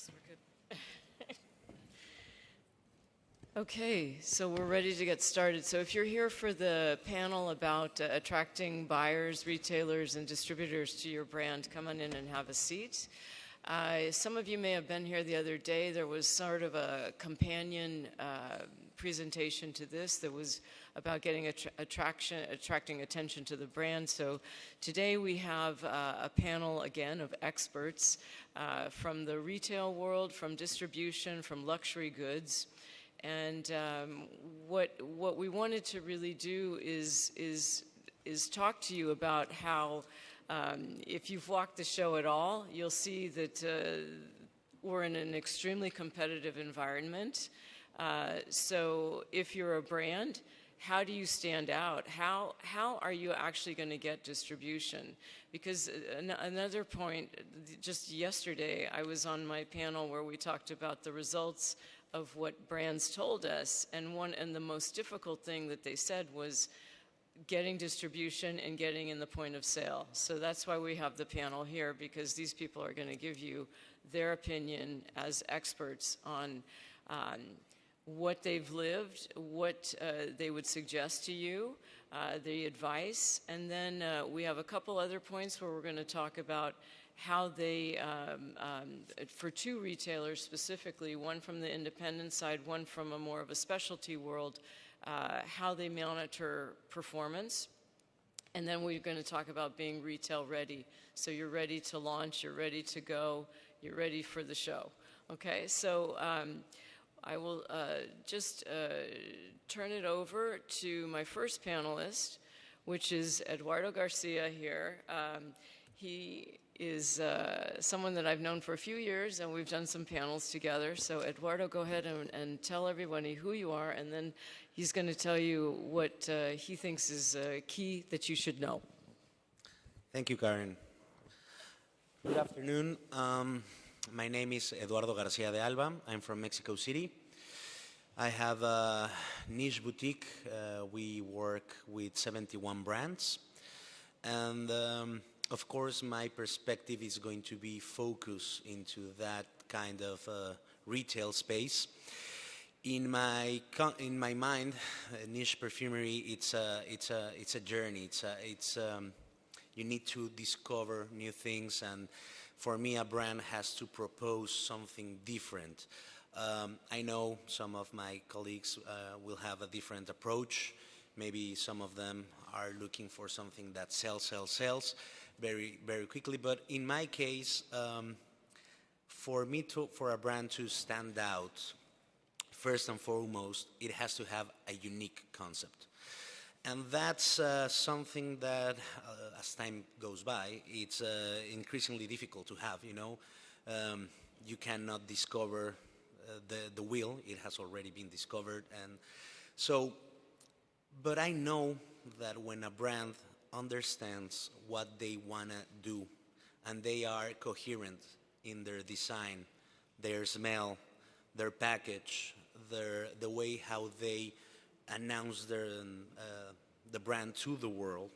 So we're good. Okay, so we're ready to get started. So if you're here for the panel about attracting buyers, retailers, and distributors to your brand, come on in and have a seat. Some of you may have been here the other day. There was sort of a companion presentation to this that was about getting attracting attention to the brand. So today we have a panel again of experts from the retail world, from distribution, from luxury goods. And what we wanted to really do is talk to you about how if you've walked the show at all, you'll see that we're in an extremely competitive environment. So if you're a brand, how do you stand out? How are you actually going to get distribution? Because another point, just yesterday, I was on my panel where we talked about the results of what brands told us, and the most difficult thing that they said was getting distribution and getting in the point of sale. So that's why we have the panel here, because these people are going to give you their opinion as experts on what they've lived, what they would suggest to you, the advice, and then we have a couple other points where we're going to talk about how they, for two retailers specifically, one from the independent side, one from a more of a specialty world, how they monitor performance. And then we're going to talk about being retail ready. So you're ready to launch, you're ready to go, you're ready for the show. Okay, so I will just turn it over to my first panelist, which is Eduardo Garcia here. He is someone that I've known for a few years, and we've done some panels together. So Eduardo, go ahead and tell everybody who you are, and then he's going to tell you what he thinks is key that you should know. Thank you, Karen. Good afternoon. My name is Eduardo Garcia de Alba. I'm from Mexico City. I have a niche boutique. We work with 71 brands. And of course, my perspective is going to be focused into that kind of retail space. In my mind, niche perfumery, it's a journey. You need to discover new things, and for me, a brand has to propose something different. I know some of my colleagues will have a different approach. Maybe some of them are looking for something that sells very, very quickly. But in my case, for a brand to stand out, first and foremost, it has to have a unique concept. And that's something that, as time goes by, it's increasingly difficult to have, you know. You cannot discover the wheel. It has already been discovered. And so, but I know that when a brand understands what they want to do, and they are coherent in their design, their smell, their package, the way how they announce the brand to the world,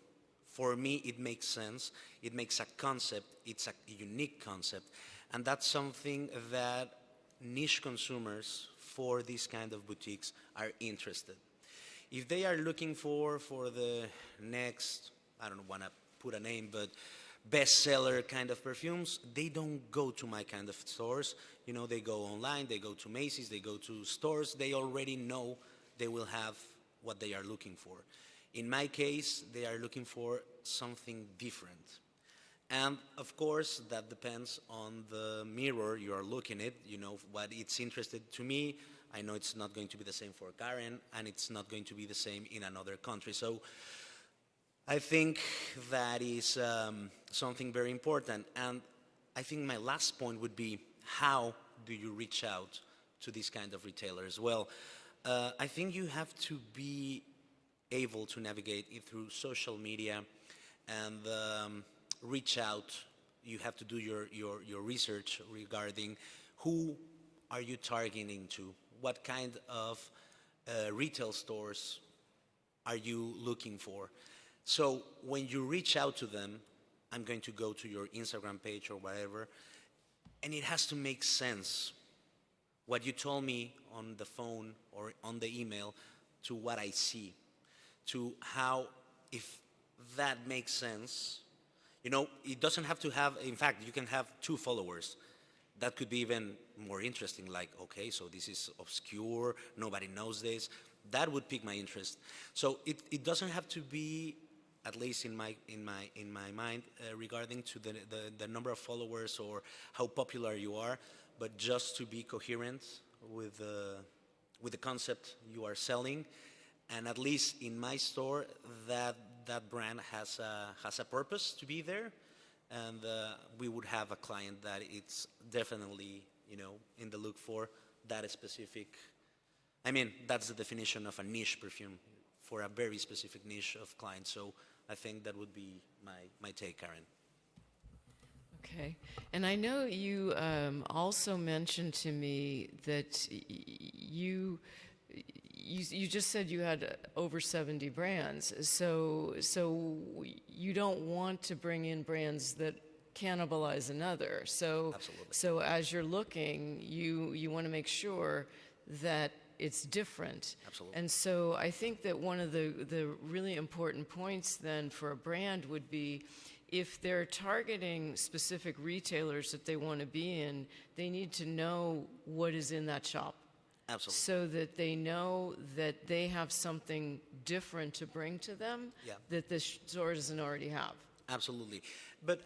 for me it makes sense. It makes a concept. It's a unique concept, and that's something that niche consumers for these kind of boutiques are interested. If they are looking for the next, I don't want to put a name, but bestseller kind of perfumes, they don't go to my kind of stores. You know, they go online, they go to Macy's, they go to stores. They already know they will have what they are looking for. In my case, they are looking for something different. And of course, that depends on the mirror you are looking at, you know, what it's interested to me. I know it's not going to be the same for Karen, and it's not going to be the same in another country. So I think that is something very important. And I think my last point would be, how do you reach out to these kind of retailers? Well, I think you have to be able to navigate it through social media and reach out. You have to do your research regarding who are you targeting to, what kind of retail stores are you looking for. So when you reach out to them, I'm going to go to your Instagram page or whatever, and it has to make sense. What you told me on the phone or on the email to what I see, to how, if that makes sense, it doesn't have to have, in fact, you can have 2 followers. That could be even more interesting, like, okay, so this is obscure, nobody knows this. That would pique my interest. So it doesn't have to be, at least in my mind, regarding to the number of followers or how popular you are, but just to be coherent with the concept you are selling. And at least in my store, that brand has a purpose to be there, and we would have a client that it's definitely in the look for that specific. I mean, that's the definition of a niche perfume, for a very specific niche of clients. So I think that would be my take, Karen. Okay. And I know you also mentioned to me that you just said you had over 70 brands. So you don't want to bring in brands that cannibalize another. So Absolutely. so as you're looking, you want to make sure that it's different. Absolutely. And so I think that one of the really important points then for a brand would be, if they're targeting specific retailers that they want to be in, they need to know what is in that shop. Absolutely. So that they know that they have something different to bring to them that the store doesn't already have. Absolutely. But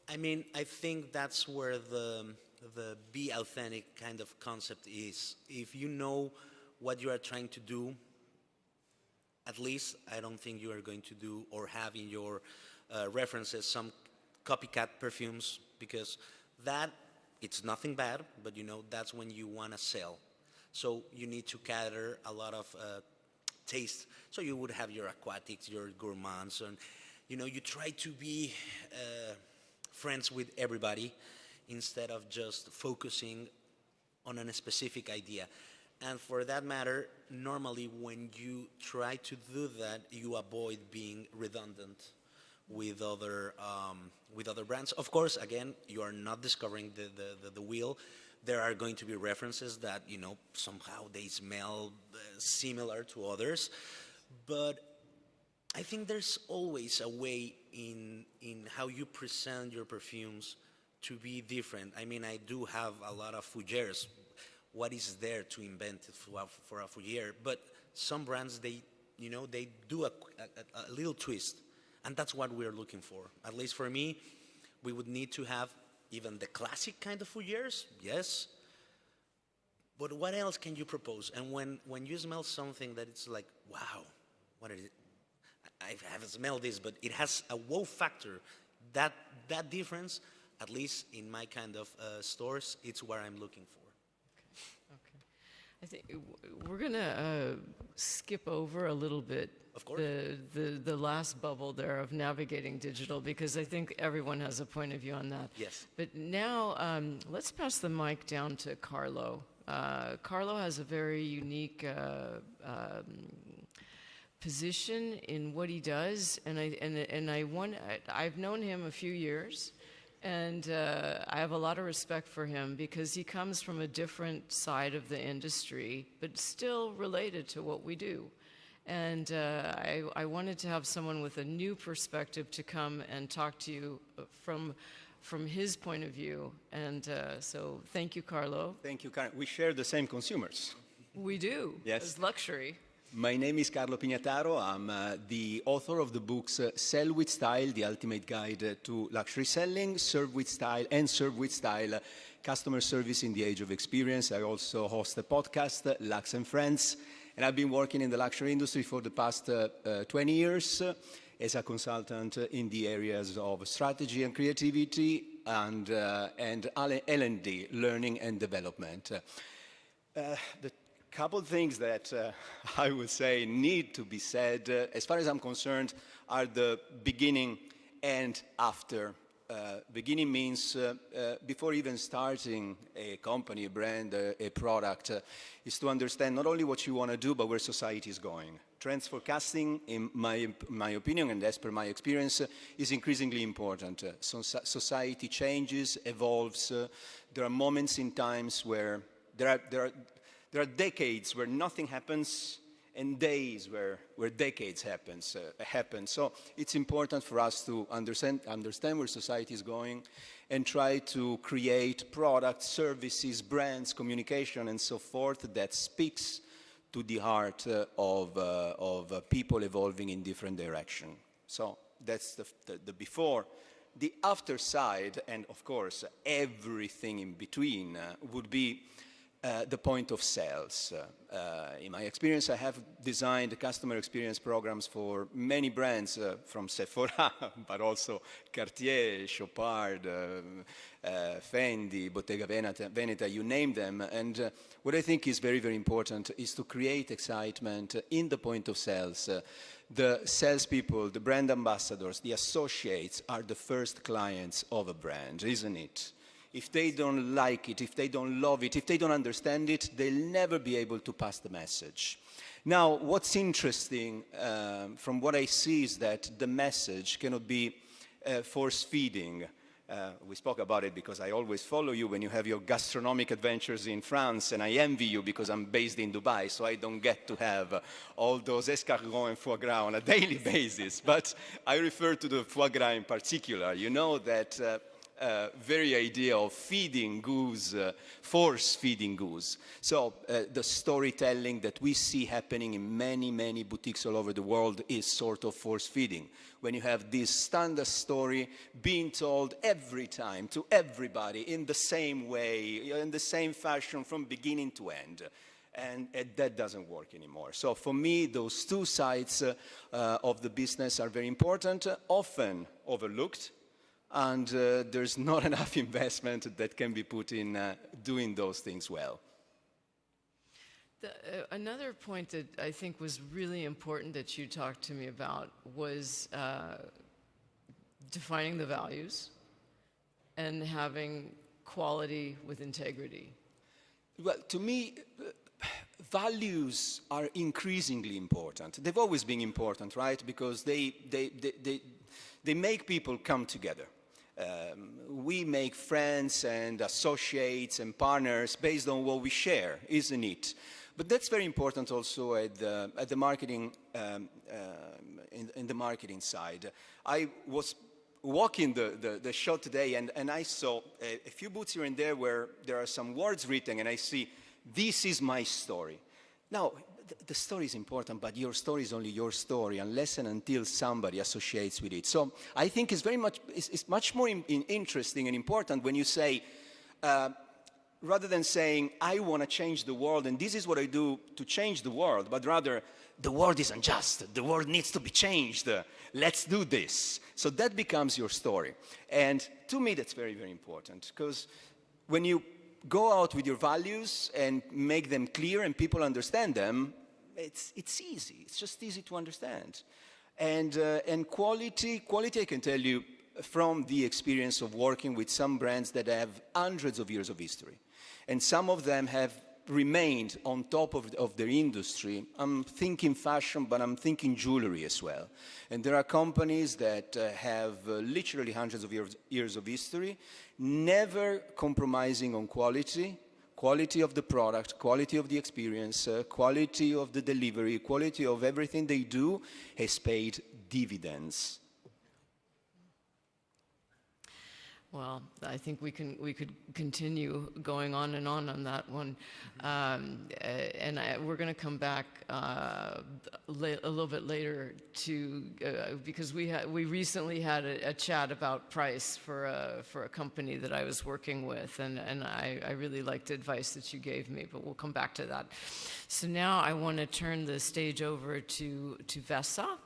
I mean, I think that's where the be authentic kind of concept is. If you know what you are trying to do, at least I don't think you are going to do or have in your references some copycat perfumes, because that, it's nothing bad, but that's when you want to sell. So you need to cater a lot of taste. So you would have your aquatics, your gourmands, and you try to be friends with everybody instead of just focusing on a specific idea. And for that matter, normally when you try to do that, you avoid being redundant with other brands. Of course, again, you are not discovering the wheel. There are going to be references that somehow they smell similar to others, but I think there's always a way in how you present your perfumes to be different. I mean, I do have a lot of fougères. What is there to invent for a fougère? But some brands, they do a little twist, and that's what we're looking for. At least for me, we would need to have even the classic kind of fougères, yes. But what else can you propose? And when you smell something that it's like, wow, what is it? I haven't smelled this, but it has a wow factor. That difference, at least in my kind of stores, it's where I'm looking for. Okay. I think we're gonna skip over a little bit. Of course. The last bubble there of navigating digital, because I think everyone has a point of view on that. Yes. But now let's pass the mic down to Carlo. Carlo has a very unique position in what he does, and I've known him a few years, and I have a lot of respect for him because he comes from a different side of the industry, but still related to what we do. And I wanted to have someone with a new perspective to come and talk to you from his point of view. And so thank you, Carlo. Thank you, Karen. We share the same consumers. We do. Yes. It's luxury. My name is Carlo Pignataro. I'm the author of the books Sell with Style, The Ultimate Guide to Luxury Selling, Serve with Style, and Serve with Style, Customer Service in the Age of Experience. I also host a podcast, Lux and Friends, and I've been working in the luxury industry for the past 20 years as a consultant in the areas of strategy and creativity and L&D, learning and development. The couple of things that I would say need to be said, as far as I'm concerned, are the beginning and after beginning means before even starting a company, a brand, a product, is to understand not only what you want to do, but where society is going. Trends forecasting, in my opinion, and as per my experience, is increasingly important. Society changes, evolves. There are moments in times where there are decades where nothing happens, and days where decades happen. So it's important for us to understand where society is going and try to create products, services, brands, communication, and so forth that speaks to the heart of people evolving in different directions. So that's the before. The after side, and of course everything in between, would be the point of sales. In my experience, I have designed customer experience programs for many brands, from Sephora, but also Cartier, Chopard, Fendi, Bottega Veneta, you name them. And what I think is very, very important is to create excitement in the point of sales. The salespeople, the brand ambassadors, the associates are the first clients of a brand, isn't it? If they don't like it, if they don't love it, if they don't understand it, they'll never be able to pass the message. Now, what's interesting from what I see is that the message cannot be force-feeding. We spoke about it because I always follow you when you have your gastronomic adventures in France, and I envy you because I'm based in Dubai, so I don't get to have all those escargots and foie gras on a daily basis. But I refer to the foie gras in particular. You know that very idea of feeding goose, force-feeding goose. So the storytelling that we see happening in many, many boutiques all over the world is sort of force-feeding. When you have this standard story being told every time to everybody in the same way, in the same fashion from beginning to end. And that doesn't work anymore. So for me, those two sides of the business are very important, often overlooked. And there's not enough investment that can be put in doing those things well. Another point that I think was really important that you talked to me about was defining the values and having quality with integrity. Well, to me, values are increasingly important. They've always been important, right? Because they make people come together. We make friends and associates and partners based on what we share, isn't it? But that's very important also at the marketing, in the marketing side. I was walking the show today and I saw a few booths here and there where there are some words written and I see, "This is my story." Now, the story is important, but your story is only your story unless and until somebody associates with it. So I think it's much more interesting and important when you say, rather than saying, I want to change the world and this is what I do to change the world, but rather, the world is unjust, the world needs to be changed, let's do this. So that becomes your story. And to me, that's very, very important, because when you go out with your values and make them clear and people understand them, it's easy. It's just easy to understand. And quality, I can tell you from the experience of working with some brands that have hundreds of years of history. And some of them have remained on top of their industry. I'm thinking fashion, but I'm thinking jewelry as well. And there are companies that have literally hundreds of years of history, never compromising on quality of the product, quality of the experience, quality of the delivery, quality of everything they do has paid dividends. Well, I think we could continue going on that one, and we're going to come back a little bit later to because we recently had a chat about price for a company that I was working with, and I really liked the advice that you gave me, but we'll come back to that. So now I want to turn the stage over to Vesa,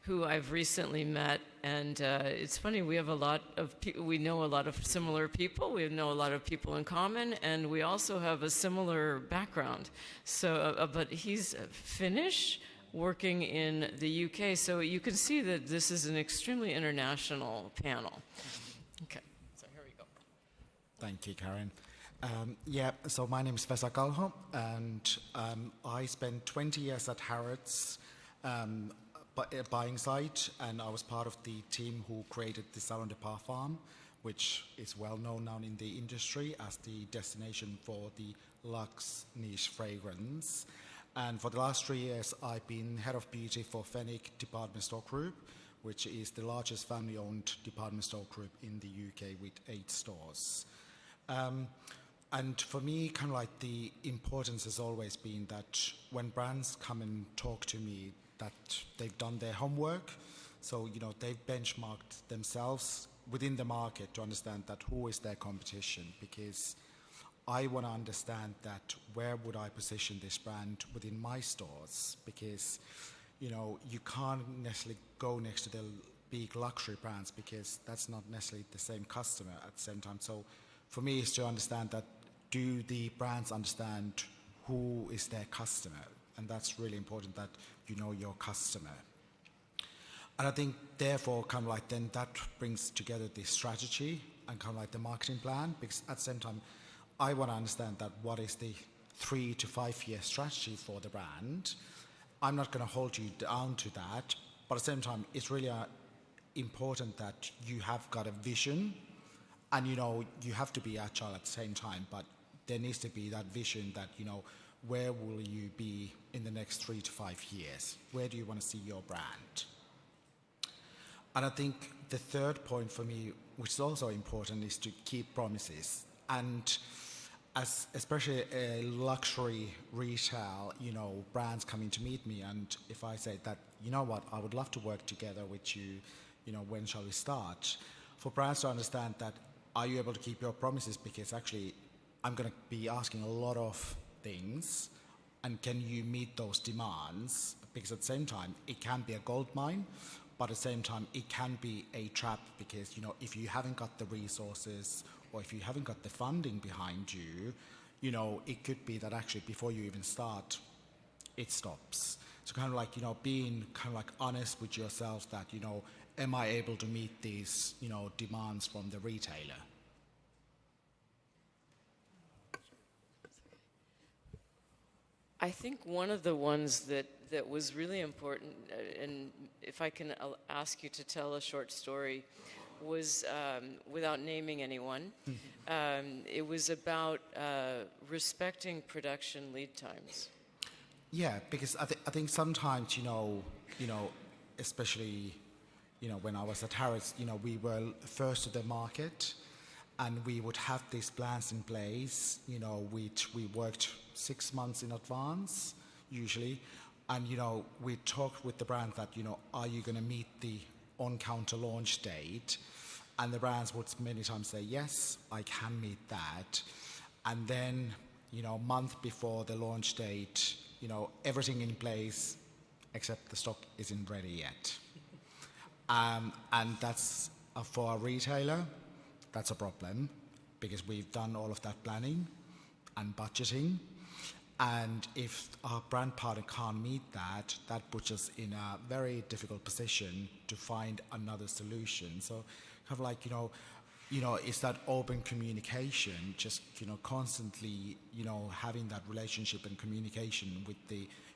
who I've recently met, and it's funny, we have a lot of we know a lot of similar people, we know a lot of people in common, and we also have a similar background. So, but he's Finnish, working in the UK, so you can see that this is an extremely international panel. Okay, so here we go. Thank you, Karen. So my name is Fesa Kalho, and I spent 20 years at Harrods buying side, and I was part of the team who created the Salon de Parfum, which is well known now in the industry as the destination for the luxe niche fragrance. And for the last 3 years, I've been head of beauty for Fenwick Department Store Group, which is the largest family-owned department store group in the UK with 8 stores. And for me, kind of like the importance has always been that when brands come and talk to me, that they've done their homework. So, you know, they've benchmarked themselves within the market to understand that who is their competition, because I want to understand that where would I position this brand within my stores, because, you know, you can't necessarily go next to the big luxury brands because that's not necessarily the same customer at the same time. So for me, it's to understand that do the brands understand who is their customer? And that's really important, that you know your customer. And I think, therefore, kind of like then that brings together the strategy and kind of like the marketing plan, because at the same time, I want to understand that what is the 3 to 5 year strategy for the brand. I'm not going to hold you down to that, but at the same time, it's really important that you have got a vision, and you know you have to be agile at the same time, but there needs to be that vision that, you know, where will you be in the next 3 to 5 years? Where do you want to see your brand? And I think the third point for me, which is also important, is to keep promises. And as especially a luxury retail, you know, brands coming to meet me, and if I say that, you know what, I would love to work together with you, you know, when shall we start? For brands to understand that, are you able to keep your promises? Because actually, I'm going to be asking a lot of things, and can you meet those demands? Because at the same time, it can be a gold mine, but at the same time, it can be a trap, because, you know, if you haven't got the resources or if you haven't got the funding behind you, you know, it could be that actually before you even start, it stops. So kind of like, you know, being kind of like honest with yourself that, you know, am I able to meet these, you know, demands from the retailer? I think one of the ones that was really important, and if I can ask you to tell a short story, was, without naming anyone, it was about respecting production lead times. Yeah, because I think sometimes, you know, especially, you know, when I was at Harrods, you know, we were first to the market, and we would have these plans in place, you know, which we worked 6 months in advance, usually. And, you know, we talked with the brand that, you know, are you going to meet the on-counter launch date? And the brands would many times say, yes, I can meet that. And then, you know, a month before the launch date, you know, everything in place, except the stock isn't ready yet. And that's, for a retailer, that's a problem, because we've done all of that planning and budgeting. And if our brand partner can't meet that, that puts us in a very difficult position to find another solution. So kind of like, you know, it's that open communication, just, you know, constantly, you know, having that relationship and communication with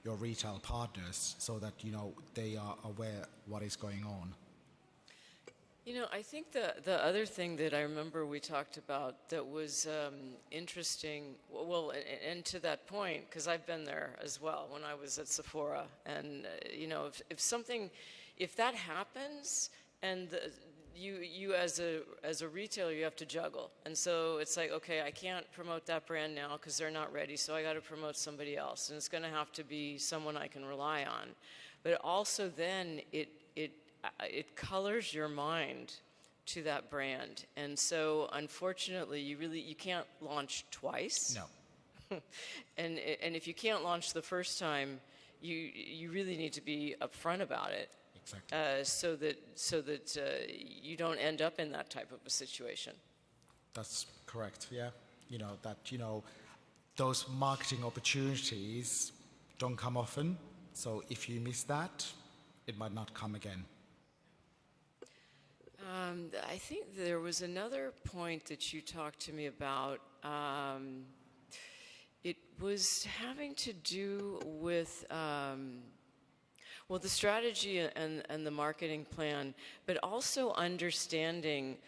your retail partners so that, you know, they are aware what is going on. You know, I think the other thing that I remember we talked about that was interesting, well, and to that point, because I've been there as well when I was at Sephora, and you know, if that happens, and you as a retailer, you have to juggle, and so it's like, okay, I can't promote that brand now because they're not ready, so I got to promote somebody else, and it's going to have to be someone I can rely on, but also then it colors your mind to that brand. And so unfortunately you can't launch twice. No. and if you can't launch the first time, you really need to be upfront about it. Exactly. So that you don't end up in that type of a situation. That's correct, yeah. You know, that, you know, those marketing opportunities don't come often. So if you miss that, it might not come again. I think there was another point that you talked to me about. It was having to do with, well, the strategy and the marketing plan, but also understanding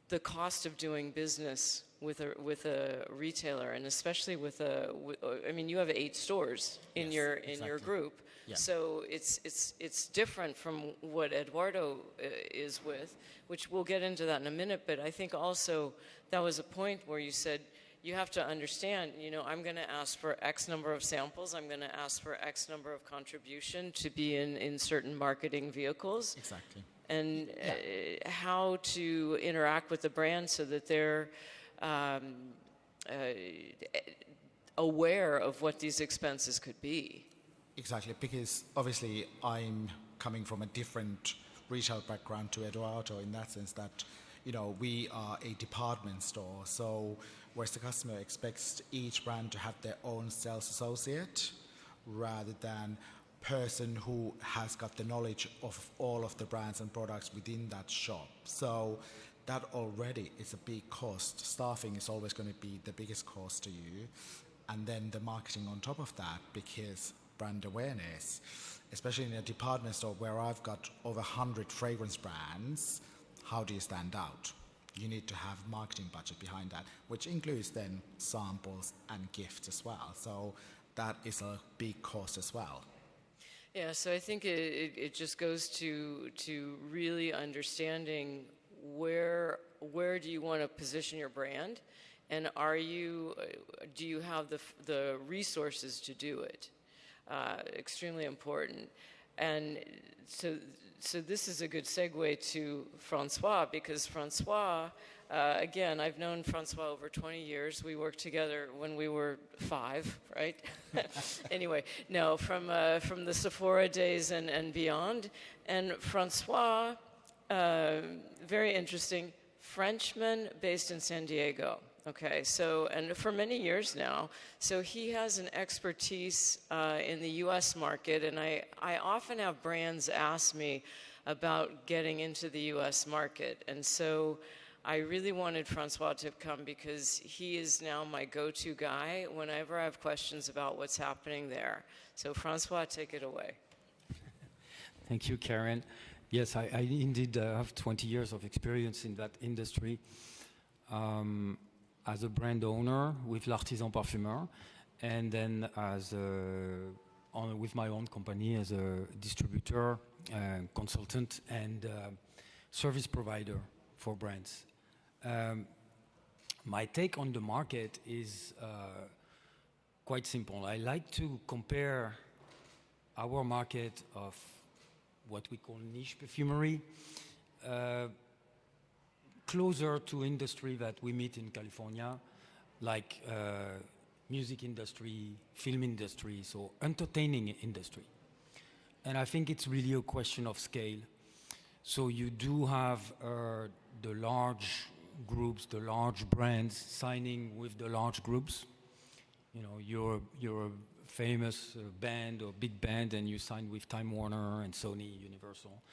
the cost of doing business with a retailer, and especially with I mean, you have 8 stores in Yes, your exactly. group, Yeah. so it's different from what Eduardo is with, which we'll get into that in a minute. But I think also that was a point where you said you have to understand, you know, I'm going to ask for X number of samples, I'm going to ask for X number of contribution to be in certain marketing vehicles. Exactly. And how to interact with the brand so that they're aware of what these expenses could be. Exactly, because obviously I'm coming from a different retail background to Eduardo in that sense that, you know, we are a department store. So whereas the customer expects each brand to have their own sales associate rather than person who has got the knowledge of all of the brands and products within that shop. So that already is a big cost. Staffing is always going to be the biggest cost to you. And then the marketing on top of that, because brand awareness, especially in a department store where I've got over 100 fragrance brands, how do you stand out? You need to have marketing budget behind that, which includes then samples and gifts as well. So that is a big cost as well. Yeah, so I think it just goes to really understanding where do you want to position your brand, and do you have the resources to do it? Extremely important. And so this is a good segue to Francois, because Francois, again, I've known Francois over 20 years. We worked together when we were 5, right? Anyway, no, from the Sephora days and beyond. And Francois, very interesting, Frenchman based in San Diego. Okay, so, and for many years now, so he has an expertise in the U.S. market, and I often have brands ask me about getting into the U.S. market, and so I really wanted Francois to come because he is now my go-to guy whenever I have questions about what's happening there. So Francois, take it away. Thank you, Karen. Yes, I indeed have 20 years of experience in that industry. As a brand owner with L'Artisan Parfumeur, and then with my own company as a distributor, consultant, and service provider for brands. My take on the market is quite simple. I like to compare our market of what we call niche perfumery closer to industry that we meet in California, like music industry, film industry, so entertaining industry. And I think it's really a question of scale. So you do have the large groups, the large brands signing with the large groups. You know, you're a famous band or big band and you sign with Time Warner and Sony, Universal.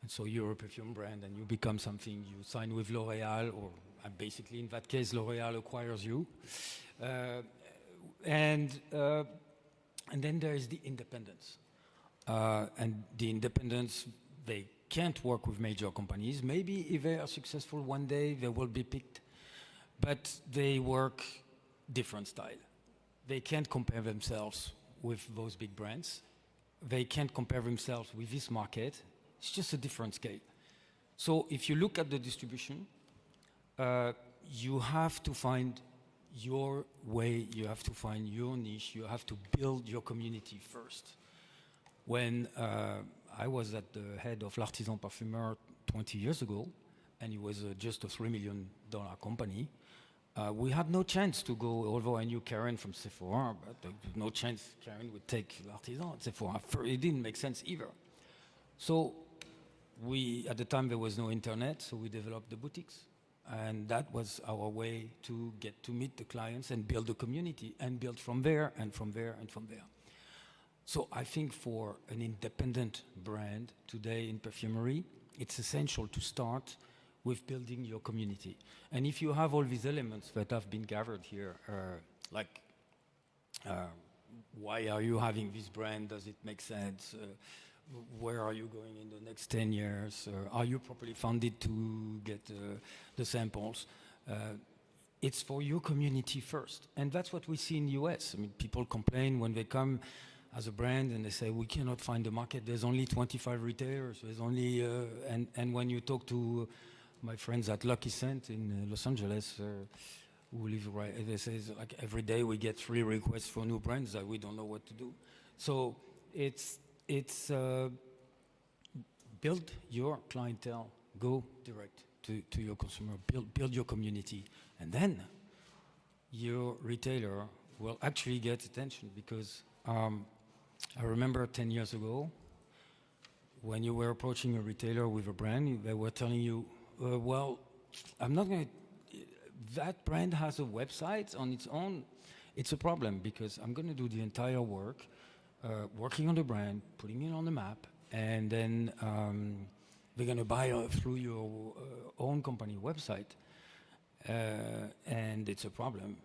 And so you're a perfume brand and you become something. You sign with L'Oréal, or basically in that case, L'Oréal acquires you. And then there is the independents. And the independents, they can't work with major companies. Maybe if they are successful one day, they will be picked. But they work different style. They can't compare themselves with those big brands. They can't compare themselves with this market. It's just a different scale. So if you look at the distribution, you have to find your way, you have to find your niche, you have to build your community first. When I was at the head of L'Artisan Parfumeur 20 years ago, and it was just a $3 million company, we had no chance to go, although I knew Karen from Sephora, but no chance Karen would take L'Artisan at Sephora. It didn't make sense either. So at the time there was no internet, so we developed the boutiques. And that was our way to get to meet the clients and build a community and build from there and from there and from there. So I think for an independent brand today in perfumery, it's essential to start with building your community. And if you have all these elements that have been gathered here, like why are you having this brand? Does it make sense? Where are you going in the next 10 years? Are you properly funded to get the samples? It's for your community first. And that's what we see in the US. I mean, people complain when they come as a brand and they say, we cannot find the market. There's only 25 retailers. There's only, and when you talk to my friends at Lucky Cent in Los Angeles, who live right, they say, like, every day we get 3 requests for new brands that we don't know what to do. So it's build your clientele, go direct to your consumer, build your community, and then your retailer will actually get attention. Because I remember 10 years ago, when you were approaching a retailer with a brand, they were telling you, well, I'm not going to, that brand has a website on its own. It's a problem because I'm going to do the entire work, working on the brand, putting it on the map, and then they're going to buy through your own company website. And it's a problem,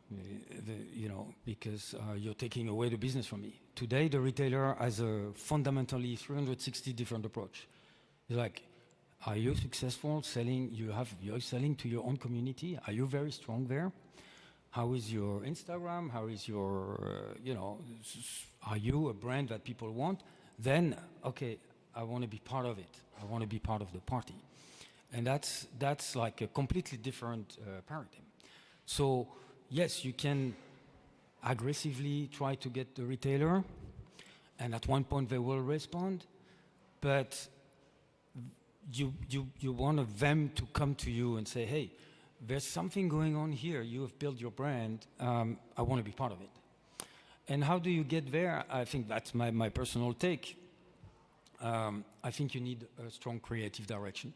because you're taking away the business from me. Today, the retailer has a fundamentally 360 different approach. It's like, are you successful selling? You're selling to your own community? Are you very strong there? How is your Instagram? How is your, are you a brand that people want? Then, okay, I want to be part of it. I want to be part of the party. And that's like a completely different paradigm. So yes, you can aggressively try to get the retailer, and at one point they will respond, but you want them to come to you and say, hey, there's something going on here. You have built your brand. I want to be part of it. And how do you get there? I think that's my personal take. I think you need a strong creative direction.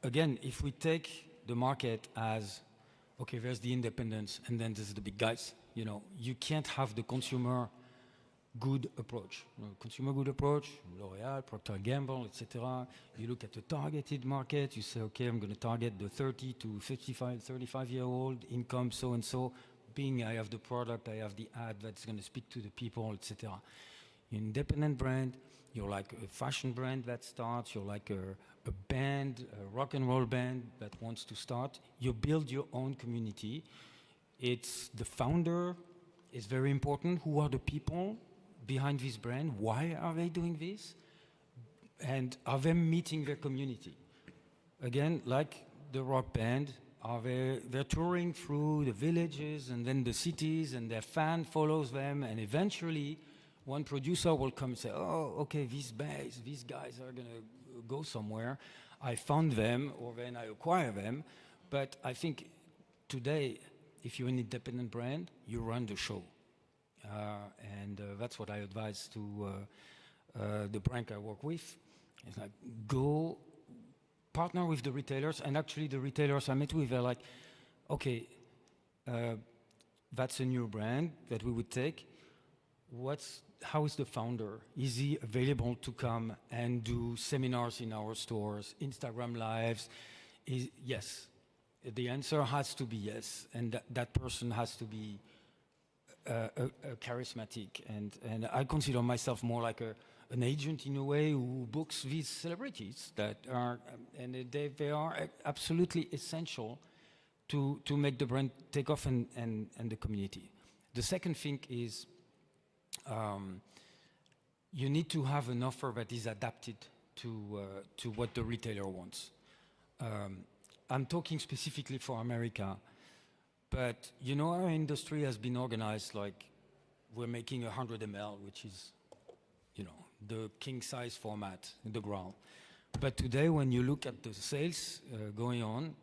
Again, if we take the market as, okay, there's the independents and then there's the big guys, you can't have the consumer good approach. Consumer good approach, L'Oreal, Procter & Gamble, etc. You look at the targeted market, you say, okay, I'm going to target the 30 to 55, 35-year-old, income so-and-so, being I have the product, I have the ad that's going to speak to the people, etc. Independent brand, you're like a fashion brand that starts, you're like a band, a rock and roll band that wants to start. You build your own community. It's the founder is very important. Who are the people behind this brand? Why are they doing this? And are they meeting their community? Again, like the rock band, they're touring through the villages and then the cities, and their fan follows them, and eventually one producer will come and say, oh, okay, these guys are going to go somewhere. I found them, or then I acquire them. But I think today, if you're an independent brand, you run the show. And that's what I advise to the brand I work with. It's like, go partner with the retailers. And actually, the retailers I met with, they're like, okay, that's a new brand that we would take. How is the founder? Is he available to come and do seminars in our stores, Instagram lives? Yes. The answer has to be yes, and that person has to be charismatic. And I consider myself more like an agent in a way who books these celebrities that are, and they are absolutely essential to make the brand take off and the community. The second thing is, you need to have an offer that is adapted to what the retailer wants. I'm talking specifically for America, but our industry has been organized like we're making 100 ml, which is, the king size format in the ground. But today, when you look at the sales going on,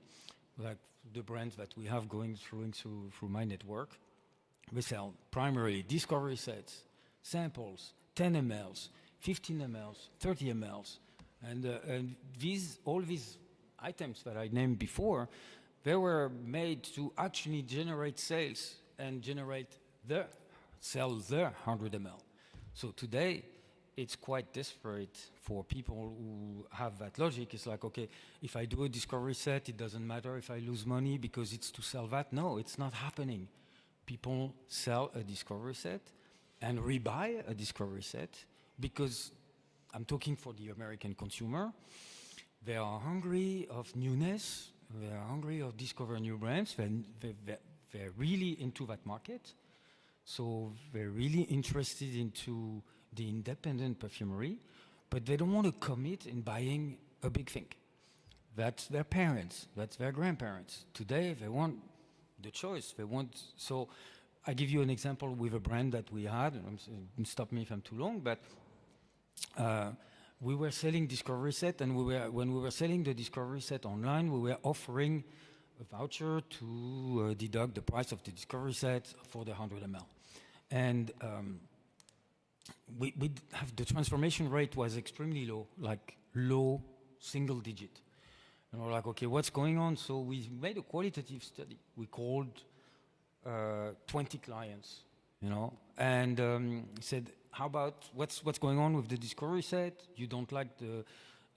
like the brands that we have going through my network, we sell primarily discovery sets, samples, 10 mLs, 15 mLs, 30 mLs. And all these items that I named before, they were made to actually generate sales and sell the 100 ml. So today, it's quite desperate for people who have that logic. It's like, okay, if I do a discovery set, it doesn't matter if I lose money because it's to sell that. No, it's not happening. People sell a discovery set and rebuy a discovery set because I'm talking for the American consumer. They are hungry of newness. They are hungry of discover new brands. They're really into that market. So they're really interested into the independent perfumery, but they don't want to commit in buying a big thing. That's their parents, that's their grandparents. Today, they want the choice. They want, so I give you an example with a brand that we had, and stop me if I'm too long, but we were selling discovery set, and when we were selling the discovery set online, we were offering a voucher to deduct the price of the discovery set for the 100 ml. And we have the transformation rate was extremely low, like low single digit. And we're like, okay, what's going on? So we made a qualitative study. We called 20 clients, you know, and said, how about what's going on with the discovery set? You don't like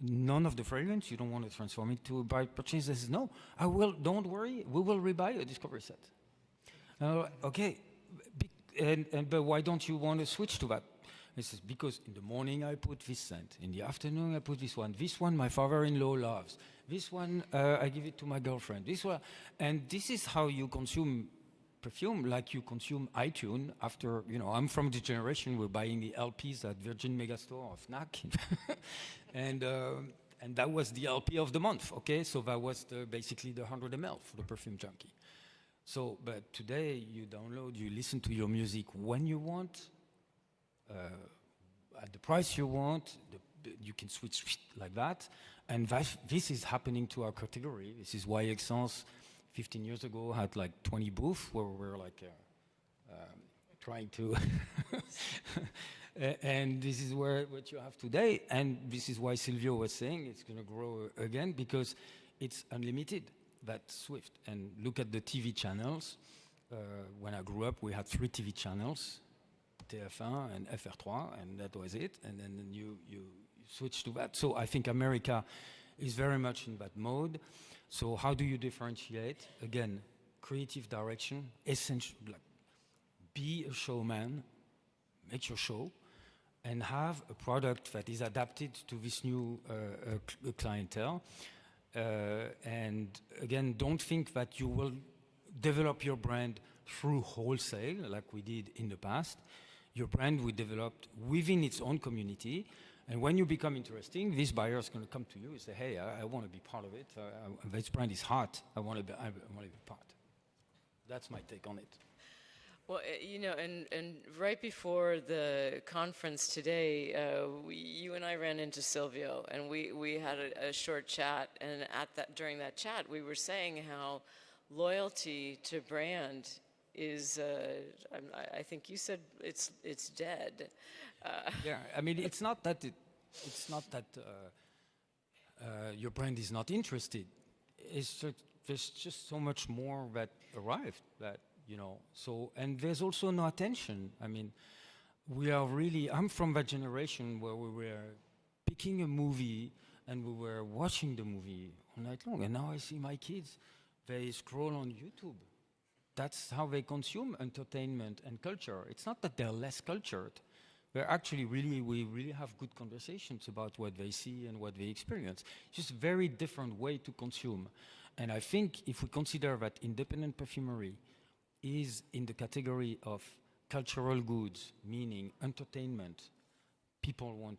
none of the fragrance, you don't want to transform it to a buy purchase. They said, no, I will, don't worry, we will rebuy a discovery set. Okay, but why don't you want to switch to that? He says, because in the morning I put this scent, in the afternoon I put this one my father-in-law loves, this one I give it to my girlfriend, this one, and this is how you consume perfume, like you consume iTunes after, you know, I'm from the generation we're buying the LPs at Virgin Megastore or Fnac, and that was the LP of the month, okay? So that was basically the 100 ml for the perfume junkie. So, but today you download, you listen to your music when you want, at the price you want, you can switch like that. And this is happening to our category. This is why Essence 15 years ago had like 20 booths where we were like trying to, and this is what you have today. And this is why Silvio was saying it's going to grow again because it's unlimited, that Swift. And look at the TV channels. When I grew up, we had 3 TV channels, TF1 and FR3, and that was it. And then you switch to that. So I think America is very much in that mode. So how do you differentiate? Again, creative direction, essential. Like, be a showman, make your show, and have a product that is adapted to this new clientele. And again, don't think that you will develop your brand through wholesale like we did in the past. Your brand will develop within its own community. And when you become interesting, this buyer is going to come to you and say, hey, I want to be part of it. This brand is hot. I want to be part. That's my take on it. Well, you know, and right before the conference today, you and I ran into Silvio, and we had a short chat. And during that chat, we were saying how loyalty to brand is, I think you said it's dead. Yeah, I mean, it's not that your brand is not interested. It's just, there's just so much more that arrived that, you know. So, and there's also no attention. I mean, I'm from that generation where we were picking a movie and we were watching the movie all night long. And now I see my kids, they scroll on YouTube. That's how they consume entertainment and culture. It's not that they're less cultured. They're actually we really have good conversations about what they see and what they experience. It's just a very different way to consume. And I think if we consider that independent perfumery is in the category of cultural goods, meaning entertainment, people will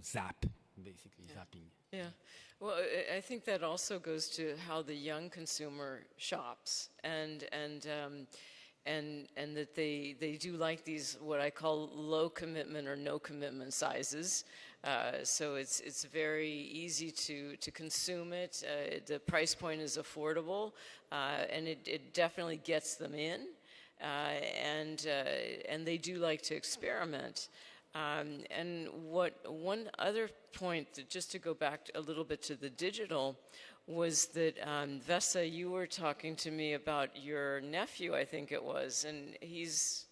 zap, basically, zapping. Yeah, well, I think that also goes to how the young consumer shops, and that they do like these what I call low commitment or no commitment sizes. So it's very easy to consume it. The price point is affordable, and it definitely gets them in. And they do like to experiment. And one other point, just to go back a little bit to the digital, was that Vesa, you were talking to me about your nephew, I think it was, and he's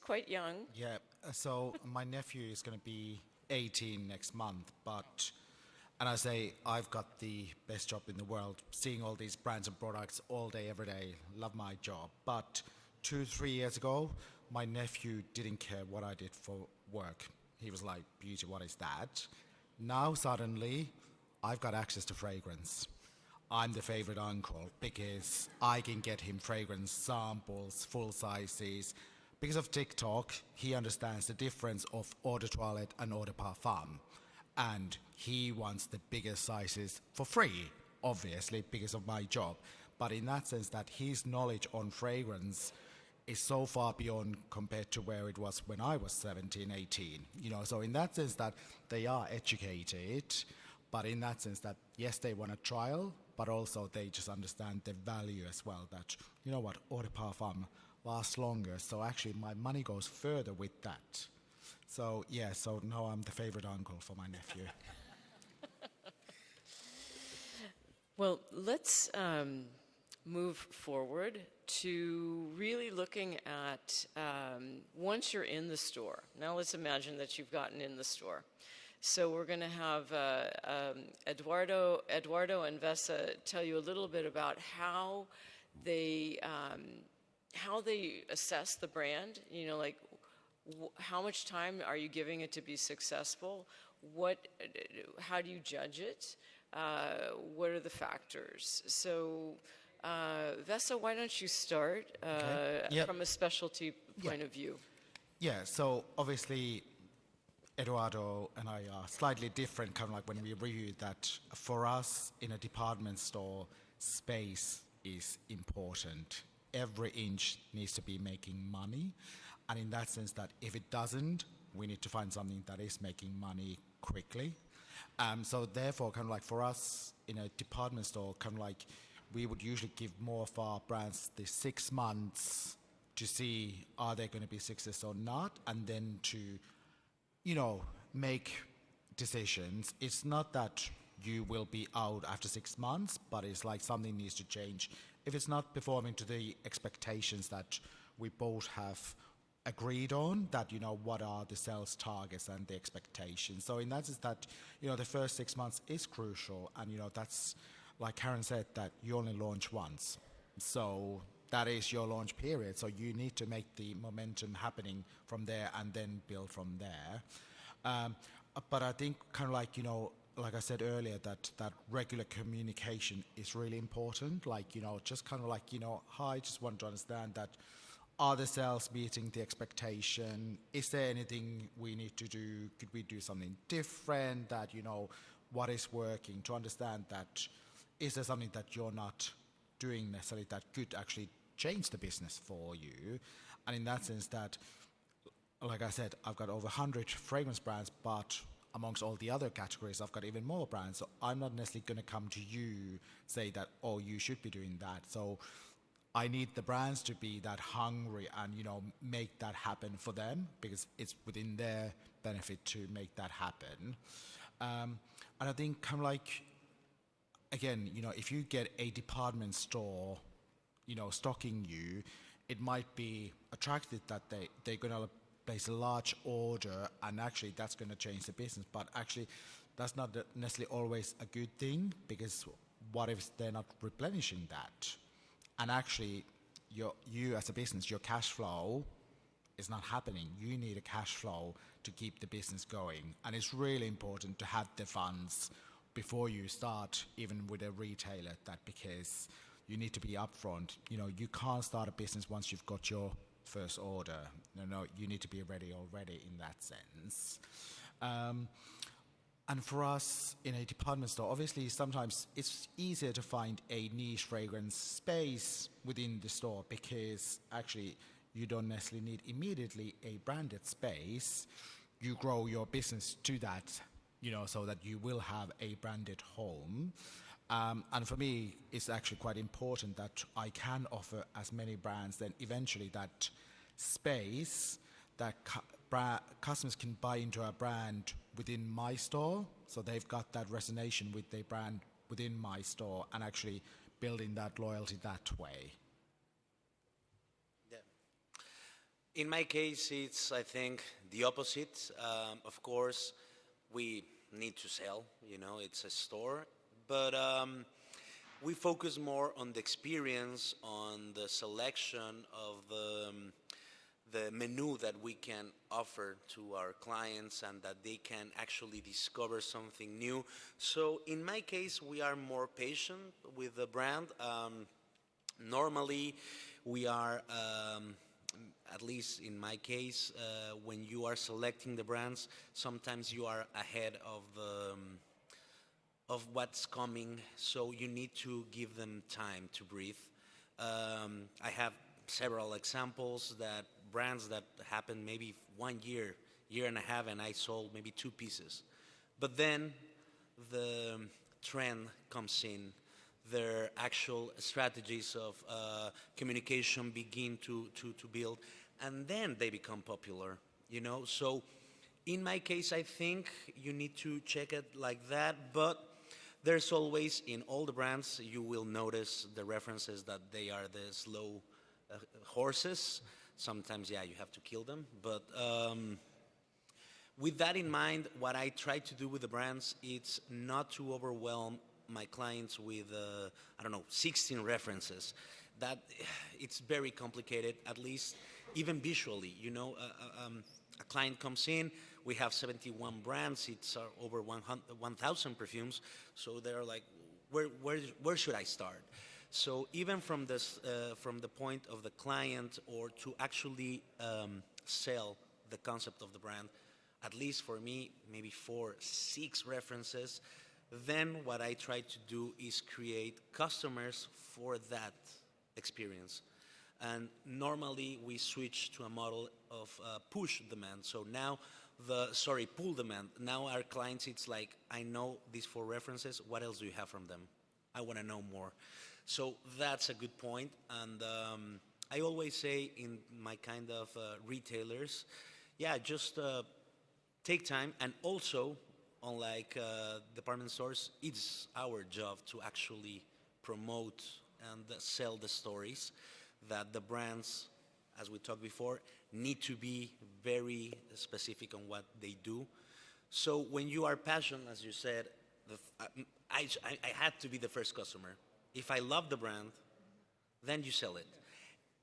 quite young. Yeah, So my nephew is going to be 18 next month, and I say I've got the best job in the world, seeing all these brands and products all day, every day. Love my job. But 3 years ago, my nephew didn't care what I did for work. He was like, "Beauty, what is that?" Now suddenly, I've got access to fragrance. I'm the favorite uncle because I can get him fragrance samples, full sizes. Because of TikTok, he understands the difference of eau de toilette and eau de parfum. And he wants the biggest sizes for free, obviously, because of my job. But in that sense, that his knowledge on fragrance is so far beyond compared to where it was when I was 17, 18. So in that sense that they are educated, but in that sense that, yes, they want a trial, but also they just understand the value as well, that, you know what, eau de parfum lasts longer, so actually my money goes further with that. So, yeah, so now I'm the favorite uncle for my nephew. Well, let's move forward to really looking at once you're in the store. Now let's imagine that you've gotten in the store. So we're going to have Eduardo and Vesa tell you a little bit about how they assess the brand. Like how much time are you giving it to be successful? How do you judge it? What are the factors? So, Vesa, why don't you start Okay. Yep. from a specialty point of view? Yeah, so obviously Eduardo and I are slightly different, kind of like when we review that. For us, in a department store, space is important. Every inch needs to be making money. And in that sense that if it doesn't, we need to find something that is making money quickly. So therefore, kind of like for us in a department store, kind of like we would usually give more of our brands the 6 months to see are they going to be successful or not, and then to, make decisions. It's not that you will be out after 6 months, but it's like something needs to change. If it's not performing to the expectations that we both have agreed on, that, what are the sales targets and the expectations. So in that sense that, the first 6 months is crucial. And, that's, like Karen said, that you only launch once. So that is your launch period. So you need to make the momentum happening from there and then build from there. But I think kind of like, like I said earlier, that regular communication is really important. Like, just kind of like, hi, just want to understand that, are the sales meeting the expectation? Is there anything we need to do? Could we do something different? That, what is working? To understand that, is there something that you're not doing necessarily that could actually change the business for you? And in that sense that, like I said, I've got over 100 fragrance brands, but amongst all the other categories, I've got even more brands. So I'm not necessarily going to come to you, say that, oh, you should be doing that. So I need the brands to be that hungry and, make that happen for them, because it's within their benefit to make that happen. And I think kind of like, again, if you get a department store, stocking you, it might be attractive that they're going to place a large order, and actually that's going to change the business. But actually, that's not necessarily always a good thing, because what if they're not replenishing that? And actually, you as a business, your cash flow is not happening. You need a cash flow to keep the business going. And it's really important to have the funds before you start, even with a retailer, because you need to be upfront. You can't start a business once you've got your first order. You need to be ready already in that sense. And for us in a department store, obviously sometimes it's easier to find a niche fragrance space within the store, because actually you don't necessarily need immediately a branded space. You grow your business to that, so that you will have a branded home. And for me, it's actually quite important that I can offer as many brands, then eventually that space that customers can buy into a brand within my store, so they've got that resonation with their brand within my store, and actually building that loyalty that way. Yeah. In my case, it's, I think, the opposite. Of course, we need to sell, it's a store, but we focus more on the experience, on the selection of the menu that we can offer to our clients and that they can actually discover something new. So in my case, we are more patient with the brand. Normally, we are, at least in my case, when you are selecting the brands, sometimes you are ahead of what's coming, so you need to give them time to breathe. I have several examples that brands that happened maybe 1 year, year and a half, and I sold maybe 2 pieces. But then the trend comes in, their actual strategies of communication begin to build, and then they become popular, So in my case, I think you need to check it like that, but there's always, in all the brands, you will notice the references that they are the slow horses. Sometimes, yeah, you have to kill them, but with that in mind, what I try to do with the brands, it's not to overwhelm my clients with, 16 references. That it's very complicated, at least even visually. A client comes in, we have 71 brands, it's over 1,000 perfumes, so they're like, where should I start? So even from the point of the client, or to actually sell the concept of the brand, at least for me, maybe 4, 6 references. Then what I try to do is create customers for that experience. And normally we switch to a model of push demand. So now pull demand. Now our clients, it's like, I know these 4 references, what else do you have from them? I want to know more. So that's a good point. And I always say in my kind of retailers, yeah, just take time. And also, unlike department stores, it's our job to actually promote and sell the stories that the brands, as we talked before, need to be very specific on what they do. So when you are passionate, as you said, I had to be the first customer. If I love the brand, then you sell it.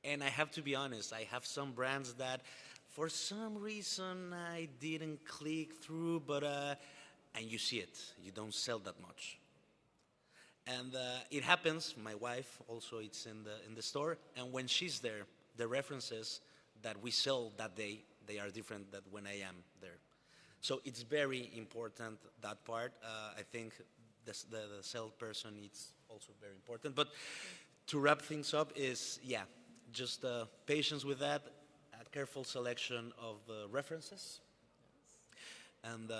And I have to be honest, I have some brands that for some reason I didn't click through, but and you see it, you don't sell that much. And it happens, my wife also, it's in the store, and when she's there, the references that we sell that day, they are different than when I am there. So it's very important, that part. I think the salesperson is also very important. But to wrap things up is, yeah, just patience with that, a careful selection of references. And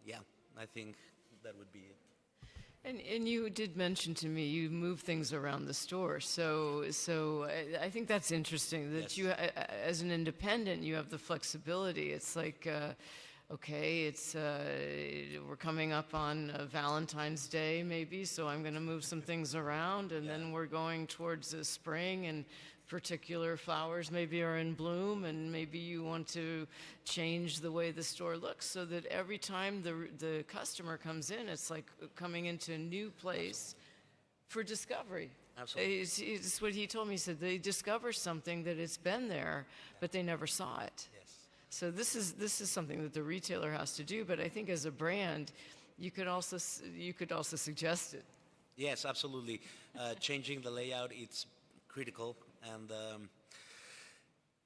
yeah, I think that would be it. And you did mention to me you move things around the store, so I think that's interesting that Yes. you, as an independent, you have the flexibility. It's like, okay, it's we're coming up on Valentine's Day maybe, so I'm going to move some things around, and then we're going towards the spring, and particular flowers maybe are in bloom, and maybe you want to change the way the store looks so that every time the customer comes in, it's like coming into a new place for discovery. Absolutely. It's what he told me. He said they discover something that it's been there, but they never saw it. Yes. So this is something that the retailer has to do, but I think as a brand, you could also suggest it. Yes, absolutely. Changing the layout, it's critical. And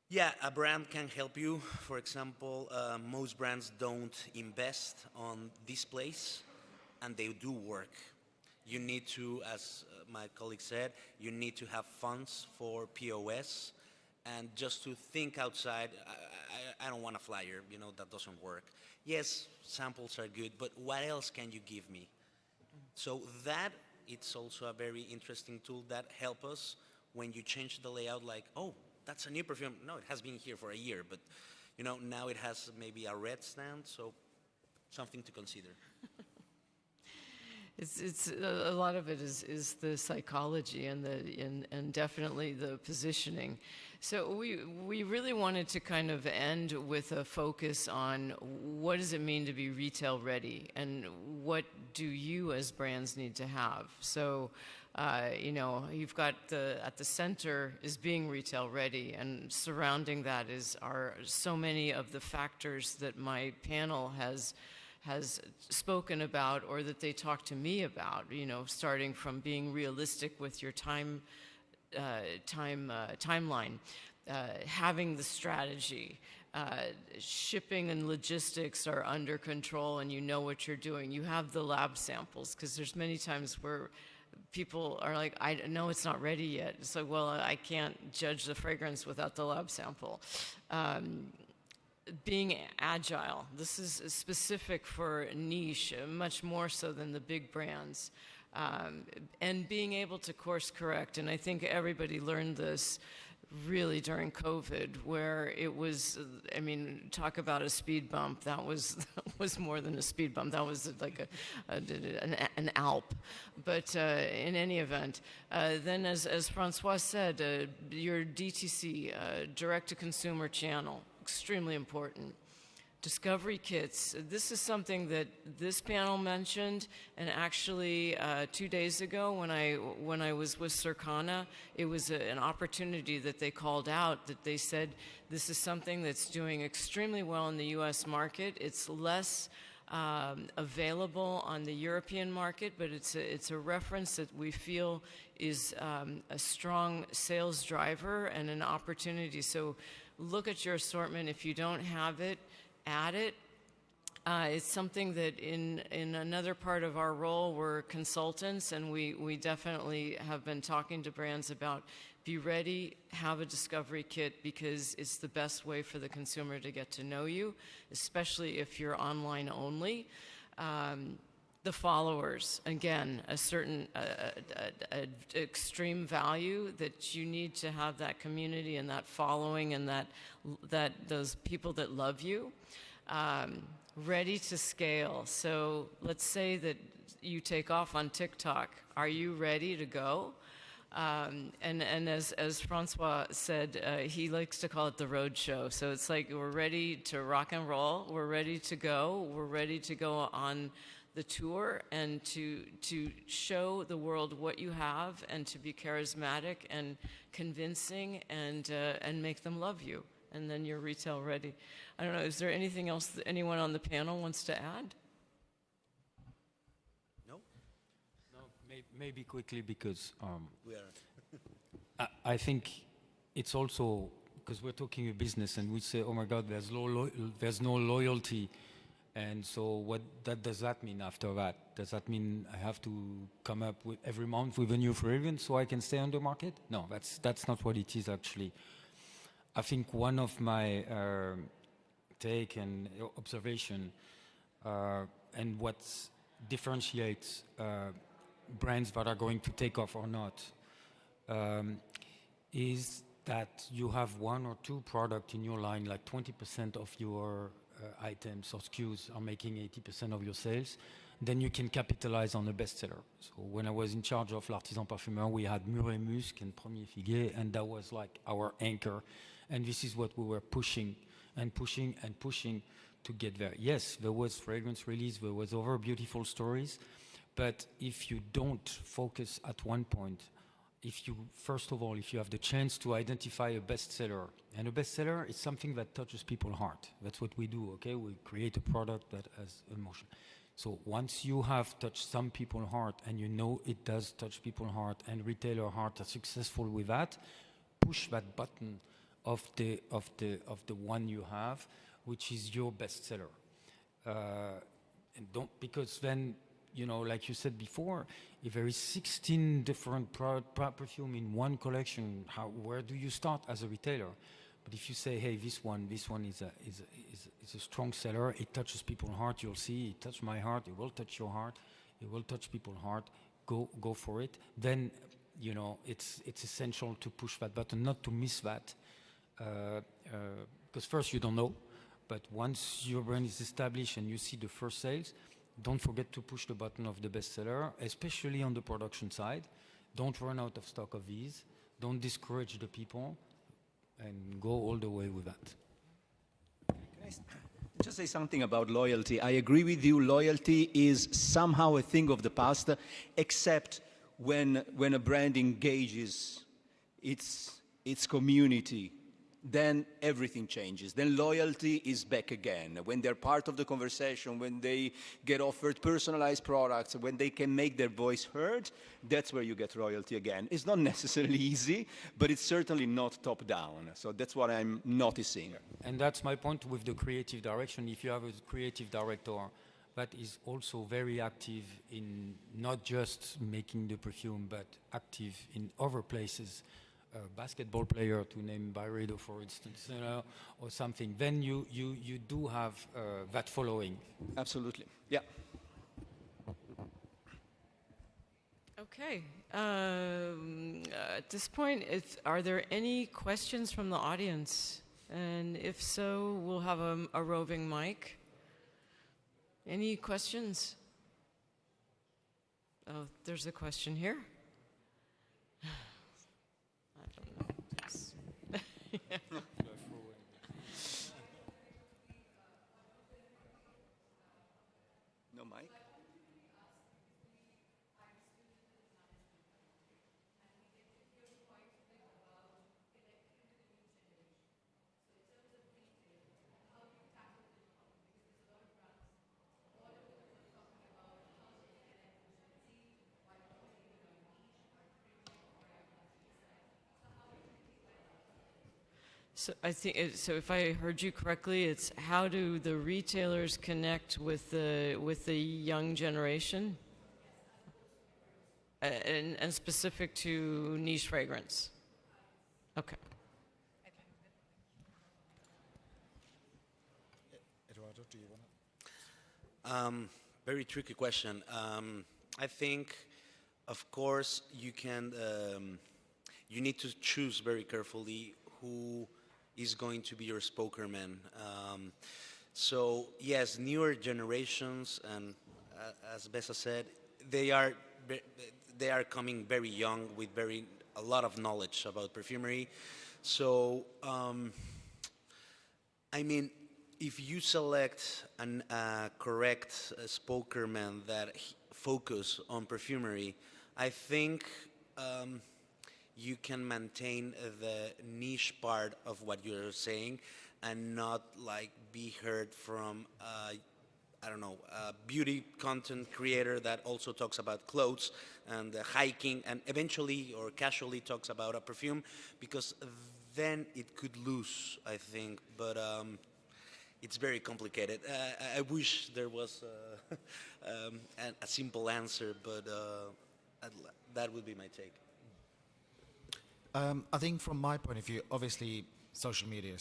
yeah, a brand can help you. For example, most brands don't invest on displays, and they do work. You need to, as my colleague said, you need to have funds for POS, and just to think outside. I don't want a flyer, that doesn't work. Yes, samples are good, but what else can you give me? So that, it's also a very interesting tool that help us when you change the layout, like, oh, that's a new perfume. No, it has been here for a year, but now it has maybe a red stand, so something to consider. It's a lot of it is the psychology and definitely the positioning. So we really wanted to kind of end with a focus on what does it mean to be retail ready, and what do you as brands need to have. So you know, you've got at the center is being retail ready, and surrounding that are so many of the factors that my panel has spoken about, or that they talk to me about, you know, starting from being realistic with your timeline, having the strategy, shipping and logistics are under control and you know what you're doing. You have the lab samples, because there's many times where people are like, I know it's not ready yet. It's like, well, I can't judge the fragrance without the lab sample. Being agile. This is specific for niche, much more so than the big brands. And being able to course correct. And I think everybody learned this really during COVID, where it was, I mean, talk about a speed bump. That was more than a speed bump. That was like an Alp. But in any event, then as Francois said, your DTC, direct-to-consumer channel, extremely important. Discovery kits. This is something that this panel mentioned, and actually 2 days ago when I was with Circana, it was an opportunity that they called out, that they said this is something that's doing extremely well in the U.S. market. It's less available on the European market, but it's a reference that we feel is a strong sales driver and an opportunity. So look at your assortment. If you don't have it, add it. It's something that in another part of our role, we're consultants, and we definitely have been talking to brands about be ready, have a discovery kit, because it's the best way for the consumer to get to know you, especially if you're online only. The followers, again, a certain extreme value that you need to have that community and that following and that those people that love you. Ready to scale. So let's say that you take off on TikTok. Are you ready to go? And as Francois said, he likes to call it the road show. So it's like we're ready to rock and roll. We're ready to go. We're ready to go on the tour and to show the world what you have, and to be charismatic and convincing, and make them love you. And then you're retail ready. I don't know, is there anything else that anyone on the panel wants to add? No? No, maybe quickly, because We are. I think it's also, because we're talking a business and we say, oh my God, there's no loyalty. And so what does that mean after that? Does that mean I have to come up with every month with a new fragrance so I can stay on the market? No, that's not what it is actually. I think one of my take and observation and what differentiates brands that are going to take off or not is that you have one or two products in your line, like 20% of your items or SKUs are making 80% of your sales, then you can capitalize on a bestseller. So when I was in charge of l'Artisan Parfumeur, we had Mûr et Musc and Premier Figuier, and that was like our anchor. And this is what we were pushing and pushing and pushing to get there. Yes, there was fragrance release, there was other beautiful stories, but if you don't focus at one point, first of all, if you have the chance to identify a bestseller, and a bestseller is something that touches people's heart. That's what we do, okay? We create a product that has emotion. So once you have touched some people's heart, and you know it does touch people's heart, and retailer heart are successful with that, push that button of the one you have, which is your bestseller. And don't, because then, you know, like you said before, if there is 16 different perfume in one collection, where do you start as a retailer? But if you say, hey, this one is a strong seller, it touches people's heart, you'll see, it touched my heart, it will touch your heart, it will touch people's heart, go for it. Then, you know, it's essential to push that button, not to miss that. Because first you don't know, but once your brand is established and you see the first sales, don't forget to push the button of the bestseller, especially on the production side. Don't run out of stock of these. Don't discourage the people, and go all the way with that. Can I just say something about loyalty? I agree with you. Loyalty is somehow a thing of the past, except when a brand engages its community, then everything changes. Then loyalty is back again. When they're part of the conversation, when they get offered personalized products, when they can make their voice heard, that's where you get loyalty again. It's not necessarily easy, but it's certainly not top-down. So that's what I'm noticing. And that's my point with the creative direction. If you have a creative director that is also very active in not just making the perfume, but active in other places, a basketball player, to name Byredo, for instance, or something, then you do have that following. Absolutely. Yeah. Okay. At this point, are there any questions from the audience? And if so, we'll have a roving mic. Any questions? Oh, there's a question here. I don't know. Yes. No mic? So I think so. If I heard you correctly, it's how do the retailers connect with the young generation, and specific to niche fragrance. Okay. Eduardo, do you want to? Very tricky question. I think, of course, you can. You need to choose very carefully who is going to be your spokesman. So yes, newer generations, and as Bessa said, they are coming very young with a lot of knowledge about perfumery. So I mean, if you select a correct spokesman that focus on perfumery, I think you can maintain the niche part of what you're saying and not like be heard from I don't know, a beauty content creator that also talks about clothes and hiking and eventually or casually talks about a perfume, because then it could lose, I think. But it's very complicated. I wish there was a simple answer, but that would be my take. I think from my point of view, obviously social media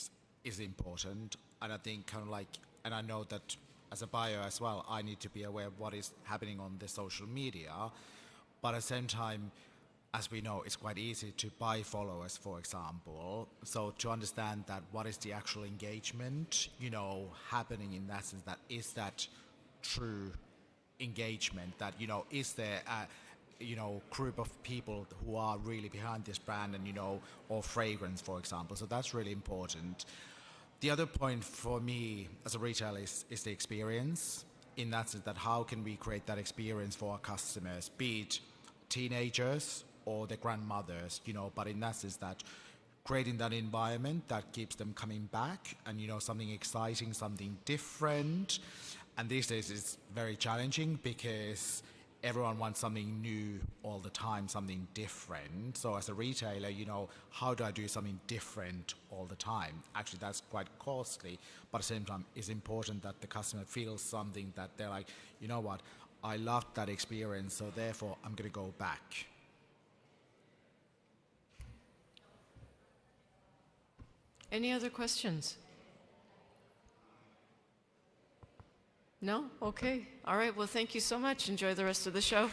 is important, and I think kind of like, and I know that as a buyer as well, I need to be aware of what is happening on the social media, but at the same time, as we know, it's quite easy to buy followers, for example. So to understand that what is the actual engagement, happening in that sense, that is that true engagement, that, is there a group of people who are really behind this brand and, or fragrance, for example. So that's really important. The other point for me as a retailer is the experience, in that sense, that how can we create that experience for our customers, be it teenagers or their grandmothers, but in that sense, that creating that environment that keeps them coming back and, something exciting, something different. And these days it's very challenging because everyone wants something new all the time, something different. So as a retailer, how do I do something different all the time? Actually, that's quite costly, but at the same time, it's important that the customer feels something that they're like, you know what, I loved that experience, so therefore I'm going to go back. Any other questions? No? Okay. All right. Well, thank you so much. Enjoy the rest of the show.